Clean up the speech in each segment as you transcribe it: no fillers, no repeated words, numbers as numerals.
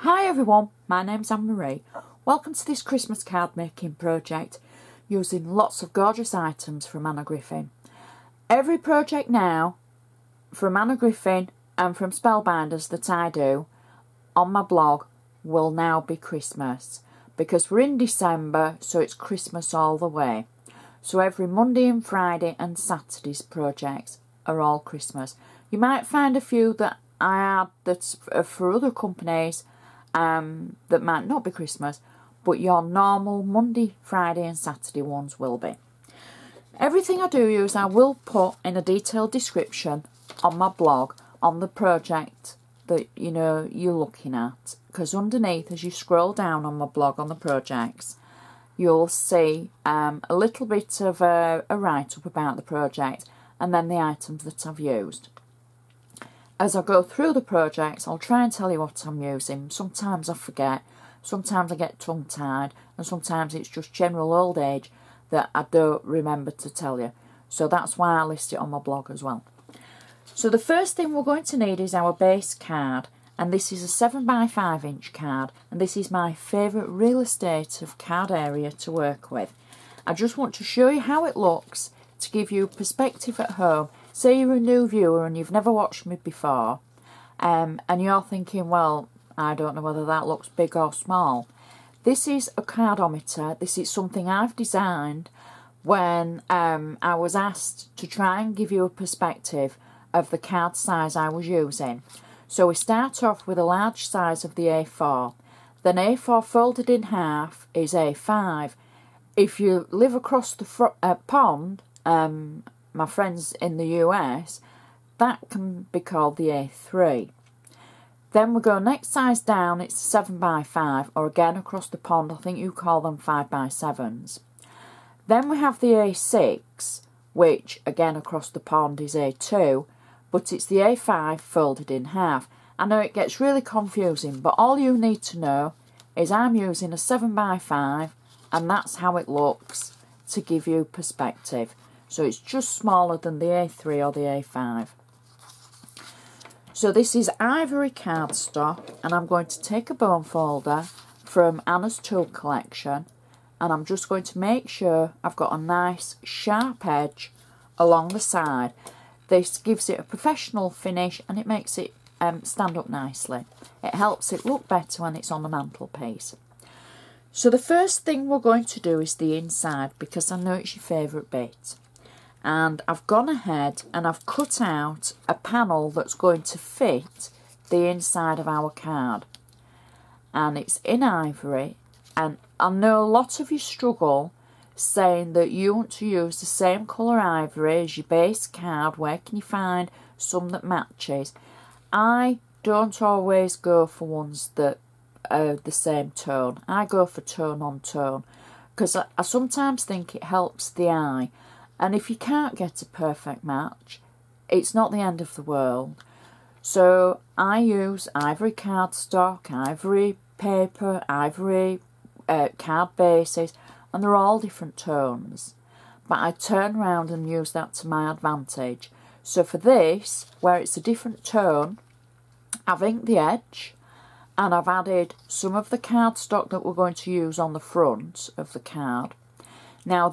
Hi everyone, my name's Anne-Marie. Welcome to this Christmas card making project using lots of gorgeous items from Griffin. Every project now from Griffin and from Spellbinders that I do on my blog will now be Christmas, because we're in December, so it's Christmas all the way. So every Monday and Friday and Saturday's projects are all Christmas. You might find a few that I add that's for other companies that might not be Christmas, but your normal Monday, Friday and Saturday ones will be. Everything I do use I will put in a detailed description on my blog on the project that you're looking at, because underneath, as you scroll down on my blog on the projects, you'll see a little bit of a write-up about the project and then the items that I've used. As I go through the projects, I'll try and tell you what I'm using. Sometimes I forget, sometimes I get tongue-tied, and sometimes it's just general old age that I don't remember to tell you. So that's why I list it on my blog as well. So the first thing we're going to need is our base card, and this is a 7x5 inch card, and this is my favourite real estate of card area to work with. I just want to show you how it looks to give you perspective at home. Say you're a new viewer and you've never watched me before, and you're thinking, well, I don't know whether that looks big or small. This is a cardometer. This is something I've designed when I was asked to try and give you a perspective of the card size I was using. So we start off with a large size of the A4. Then A4 folded in half is A5. If you live across the pond, my friends in the US, that can be called the A3. Then we go next size down, it's 7x5, or again across the pond, I think you call them 5x7s. Then we have the A6, which again across the pond is A2, but it's the A5 folded in half. I know it gets really confusing, but all you need to know is I'm using a 7x5, and that's how it looks to give you perspective. So it's just smaller than the A3 or the A5. So this is ivory cardstock, and I'm going to take a bone folder from Anna's Tool Collection, and I'm just going to make sure I've got a nice sharp edge along the side. This gives it a professional finish, and it makes it stand up nicely. It helps it look better when it's on the mantelpiece. So the first thing we're going to do is the inside, because I know it's your favourite bit. And I've gone ahead and I've cut out a panel that's going to fit the inside of our card. And it's in ivory, and I know a lot of you struggle saying that you want to use the same colour ivory as your base card. Where can you find some that matches? I don't always go for ones that are the same tone. I go for tone on tone, because I sometimes think it helps the eye. And if you can't get a perfect match, it's not the end of the world. So I use ivory cardstock, ivory paper, ivory card bases, and they're all different tones. But I turn around and use that to my advantage. So for this, where it's a different tone, I've inked the edge, and I've added some of the cardstock that we're going to use on the front of the card. Now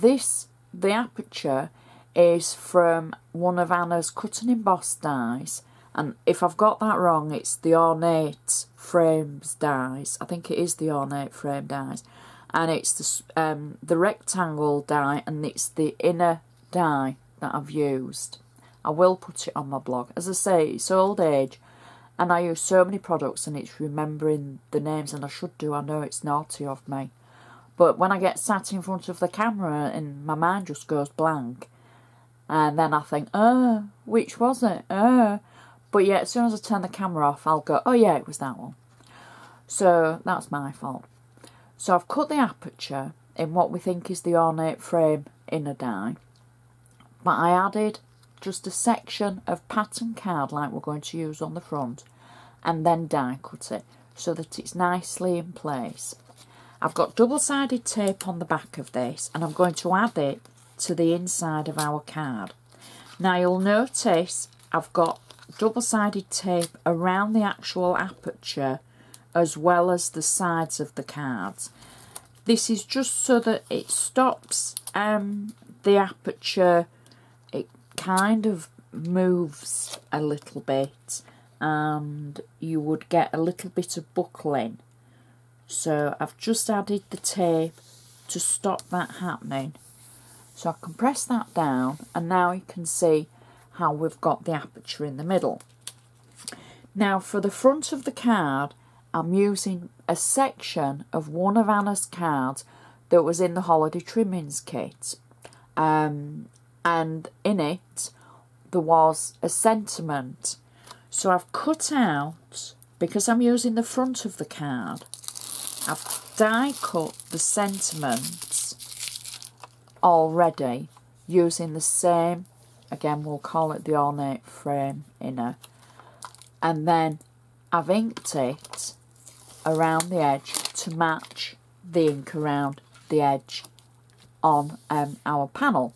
the aperture is from one of Anna's cut and embossed dies, and if I've got that wrong, it's the Ornate Frames dies. I think it is the Ornate Frame dies, and it's the rectangle die, and it's the inner die that I've used. I will put it on my blog. As I say, it's old age, and I use so many products, and it's remembering the names, and I should do. I know it's naughty of me. But when I get sat in front of the camera and my mind just goes blank, and then I think, oh, which was it? But yeah, as soon as I turn the camera off, I'll go, oh yeah, it was that one. So that's my fault. So I've cut the aperture in what we think is the Ornate Frame inner die, but I added just a section of pattern card like we're going to use on the front, and then die cut it so that it's nicely in place. I've got double-sided tape on the back of this, and I'm going to add it to the inside of our card. Now you'll notice I've got double-sided tape around the actual aperture as well as the sides of the cards. This is just so that it stops the aperture. It kind of moves a little bit and you would get a little bit of buckling. So I've just added the tape to stop that happening. So I can press that down and now you can see how we've got the aperture in the middle. Now for the front of the card, I'm using a section of one of Anna's cards that was in the holiday trimmings kit. And in it, there was a sentiment. So I've cut out, because I'm using the front of the card, I've die cut the sentiments already using the same, again we'll call it the ornate frame inner, and then I've inked it around the edge to match the ink around the edge on our panel.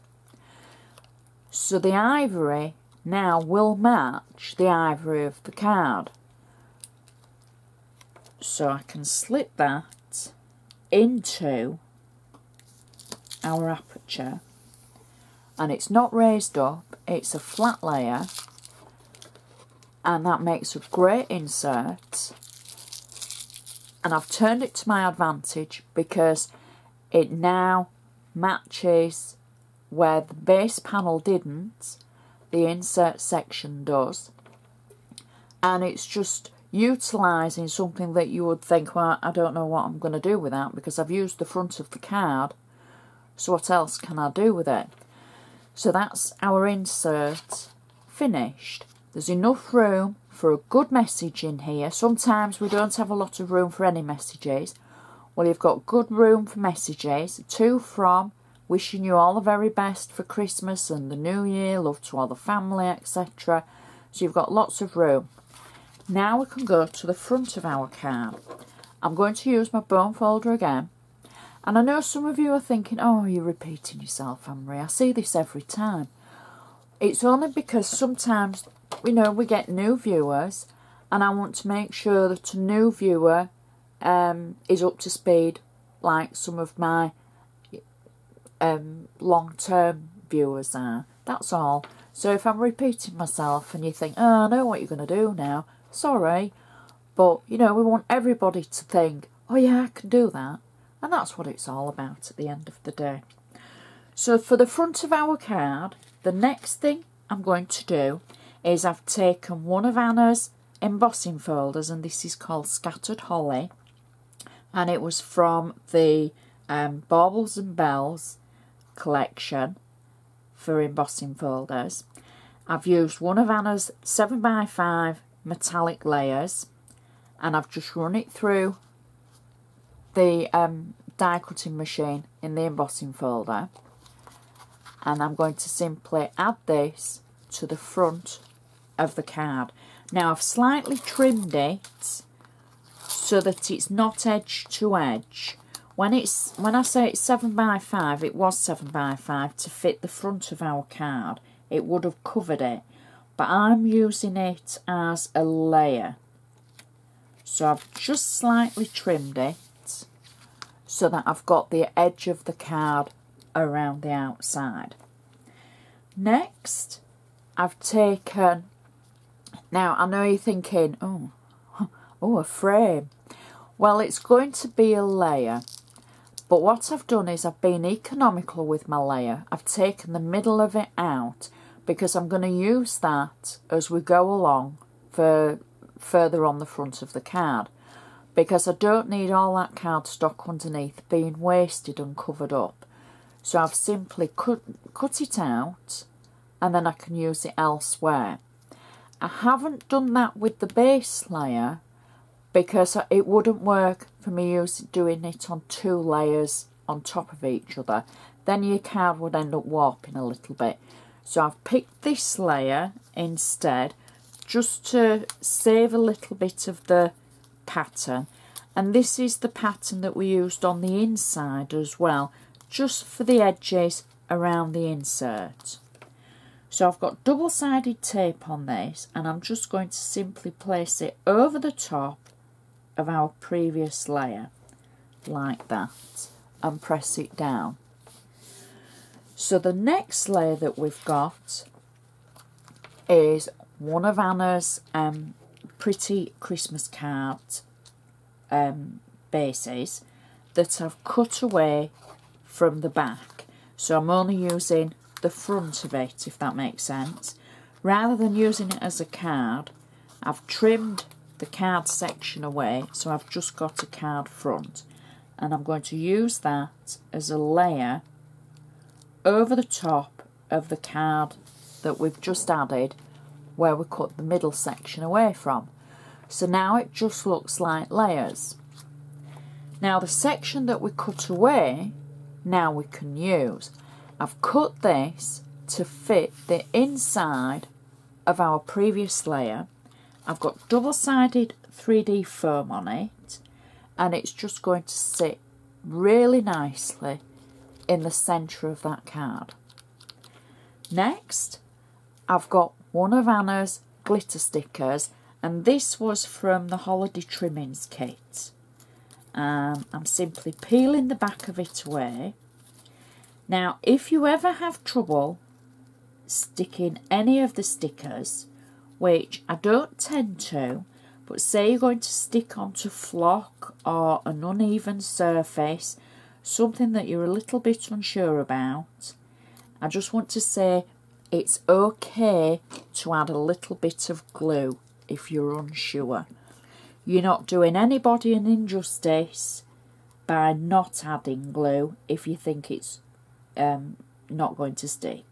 So the ivory now will match the ivory of the card. So I can slip that into our aperture, and it's not raised up, it's a flat layer, and that makes a great insert. And I've turned it to my advantage because it now matches where the base panel didn't, the insert section does, and it's just utilising something that you would think, well, I don't know what I'm going to do with that because I've used the front of the card, so what else can I do with it? So that's our insert finished. There's enough room for a good message in here. Sometimes we don't have a lot of room for any messages. Well, you've got good room for messages. To, from, wishing you all the very best for Christmas and the New Year, love to all the family, etc. So you've got lots of room. Now we can go to the front of our card. I'm going to use my bone folder again. And I know some of you are thinking, oh, you're repeating yourself, Anne-Marie. I see this every time. It's only because sometimes, we get new viewers, and I want to make sure that a new viewer is up to speed like some of my long-term viewers are. That's all. So if I'm repeating myself and you think, oh, I know what you're going to do now, sorry. But, we want everybody to think, oh yeah, I can do that. And that's what it's all about at the end of the day. So for the front of our card, the next thing I'm going to do is I've taken one of Anna's embossing folders, and this is called Scattered Holly, and it was from the Baubles and Bells collection for embossing folders. I've used one of Anna's 7x5 metallic layers, and I've just run it through the die cutting machine in the embossing folder, and I'm going to simply add this to the front of the card. Now I've slightly trimmed it so that it's not edge to edge. When I say it's 7x5, it was 7x5 to fit the front of our card. It would have covered it, but I'm using it as a layer. So I've just slightly trimmed it so that I've got the edge of the card around the outside. Next, I've taken, now I know you're thinking, oh, a frame. Well, it's going to be a layer, but what I've done is I've been economical with my layer. I've taken the middle of it out because I'm going to use that as we go along for further on the front of the card, because I don't need all that cardstock underneath being wasted and covered up. So I've simply cut it out, and then I can use it elsewhere. I haven't done that with the base layer because it wouldn't work for me doing it on 2 layers on top of each other. Then your card would end up warping a little bit. So I've picked this layer instead, just to save a little bit of the pattern. And this is the pattern that we used on the inside as well, just for the edges around the insert. So I've got double-sided tape on this, and I'm just going to simply place it over the top of our previous layer, like that, and press it down. So the next layer that we've got is one of Anna's pretty Christmas card bases that I've cut away from the back. So I'm only using the front of it, if that makes sense. Rather than using it as a card, I've trimmed the card section away, so I've just got a card front. And I'm going to use that as a layer over the top of the card that we've just added, where we cut the middle section away from. So now it just looks like layers. Now the section that we cut away, now we can use. I've cut this to fit the inside of our previous layer. I've got double-sided 3D foam on it, and it's just going to sit really nicely in the centre of that card. Next, I've got one of Anna's glitter stickers, and this was from the Holiday Trimmings kit. I'm simply peeling the back of it away. Now, if you ever have trouble sticking any of the stickers, which I don't tend to, but say you're going to stick onto flock or an uneven surface, something that you're a little bit unsure about, I just want to say it's okay to add a little bit of glue if you're unsure. You're not doing anybody an injustice by not adding glue if you think it's not going to stick.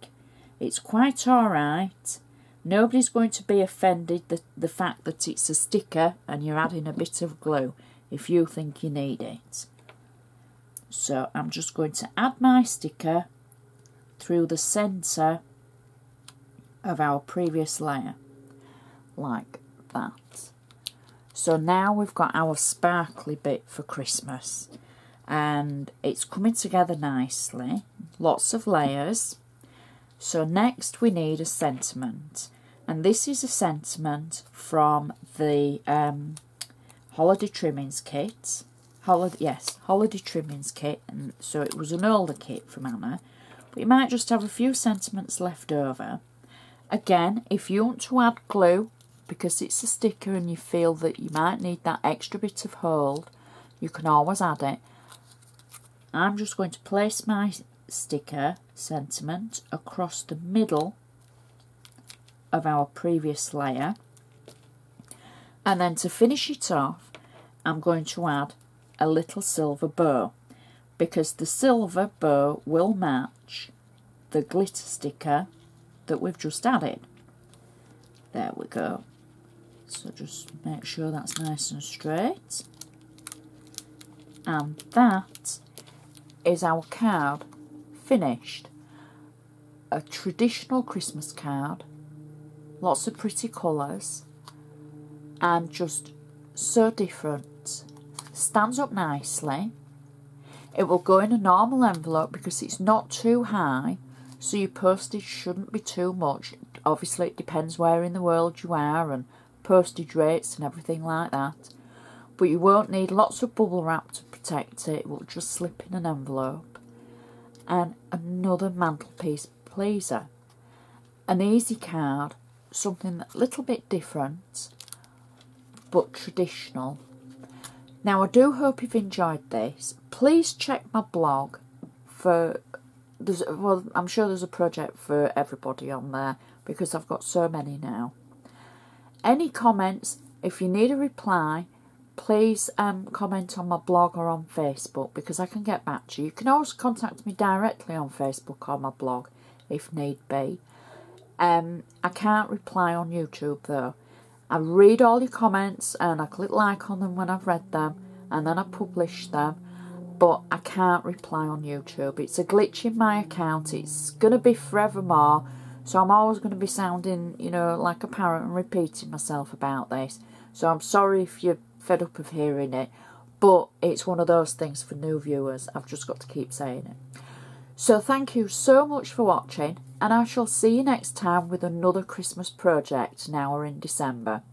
It's quite alright. Nobody's going to be offended the fact that it's a sticker and you're adding a bit of glue if you think you need it. So I'm just going to add my sticker through the centre of our previous layer, like that. So now we've got our sparkly bit for Christmas, and it's coming together nicely, lots of layers. So next we need a sentiment, and this is a sentiment from the Holiday Trimmings kit. Holiday Trimmings kit, and so it was an older kit from Anna, but you might just have a few sentiments left over. Again, if you want to add glue, because it's a sticker and you feel that you might need that extra bit of hold, you can always add it. I'm just going to place my sticker sentiment across the middle of our previous layer, and then to finish it off I'm going to add a little silver bow, because the silver bow will match the glitter sticker that we've just added. There we go. So just make sure that's nice and straight. And that is our card finished. A traditional Christmas card, lots of pretty colours, and just so different. Stands up nicely. It will go in a normal envelope because it's not too high, so your postage shouldn't be too much. Obviously it depends where in the world you are and postage rates and everything like that, but you won't need lots of bubble wrap to protect it. It will just slip in an envelope. And another mantelpiece pleaser, an easy card, something a little bit different but traditional. Now I do hope you've enjoyed this. Please check my blog for, well, I'm sure there's a project for everybody on there because I've got so many now. Any comments, if you need a reply, please comment on my blog or on Facebook, because I can get back to you. You can always contact me directly on Facebook or my blog if need be. I can't reply on YouTube though. I read all your comments and I click like on them when I've read them, and then I publish them, but I can't reply on YouTube. It's a glitch in my account. It's going to be forevermore, so I'm always going to be sounding, you know, like a parrot and repeating myself about this. So I'm sorry if you're fed up of hearing it, but it's one of those things for new viewers. I've just got to keep saying it. So thank you so much for watching, and I shall see you next time with another Christmas project. Now we're in December.